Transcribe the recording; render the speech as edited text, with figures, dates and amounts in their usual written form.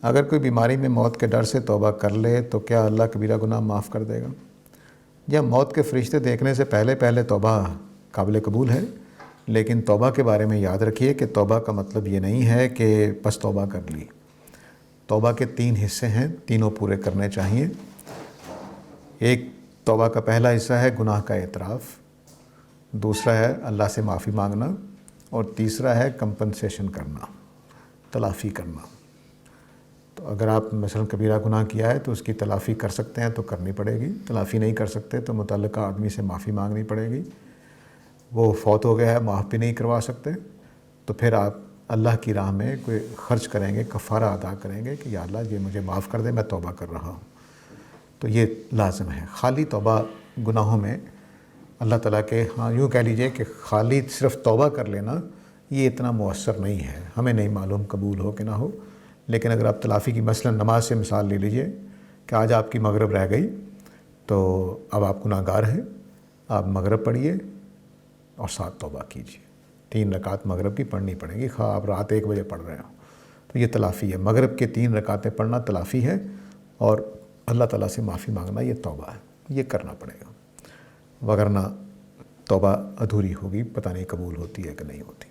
اگر کوئی بیماری میں موت کے ڈر سے توبہ کر لے تو کیا اللہ کبیرہ گناہ معاف کر دے گا؟ یا موت کے فرشتے دیکھنے سے پہلے توبہ قابل قبول ہے، لیکن توبہ کے بارے میں یاد رکھیے کہ توبہ کا مطلب یہ نہیں ہے کہ بس توبہ کر لی۔ توبہ کے 3 حصے ہیں، تینوں پورے کرنے چاہیے۔ ایک توبہ کا پہلا حصہ ہے گناہ کا اعتراف، دوسرا ہے اللہ سے معافی مانگنا، اور تیسرا ہے کمپنسیشن کرنا، تلافی کرنا۔ تو اگر آپ مثلا کبیرہ گناہ کیا ہے تو اس کی تلافی کر سکتے ہیں تو کرنی پڑے گی، تلافی نہیں کر سکتے تو متعلقہ آدمی سے معافی مانگنی پڑے گی۔ وہ فوت ہو گیا ہے، معاف بھی نہیں کروا سکتے، تو پھر آپ اللہ کی راہ میں کوئی خرچ کریں گے، کفارہ ادا کریں گے کہ یا اللہ یہ مجھے معاف کر دے، میں توبہ کر رہا ہوں۔ تو یہ لازم ہے۔ خالی توبہ گناہوں میں اللہ تعالیٰ کے یوں کہہ لیجئے کہ خالی صرف توبہ کر لینا یہ اتنا مؤثر نہیں ہے، ہمیں نہیں معلوم قبول ہو کہ نہ ہو۔ لیکن اگر آپ تلافی کی مثلا نماز سے مثال لے لیجئے کہ آج آپ کی مغرب رہ گئی تو اب آپ گناہ گار ہیں، آپ مغرب پڑھیے اور ساتھ توبہ کیجیے۔ 3 رکعت مغرب کی پڑھنی پڑیں گی، خواہ آپ رات 1 بجے پڑھ رہے ہوں۔ تو یہ تلافی ہے، مغرب کے 3 رکعتیں پڑھنا تلافی ہے، اور اللہ تعالیٰ سے معافی مانگنا یہ توبہ ہے، یہ کرنا پڑے گا، وگرنہ توبہ ادھوری ہوگی، پتہ نہیں قبول ہوتی ہے کہ نہیں ہوتی۔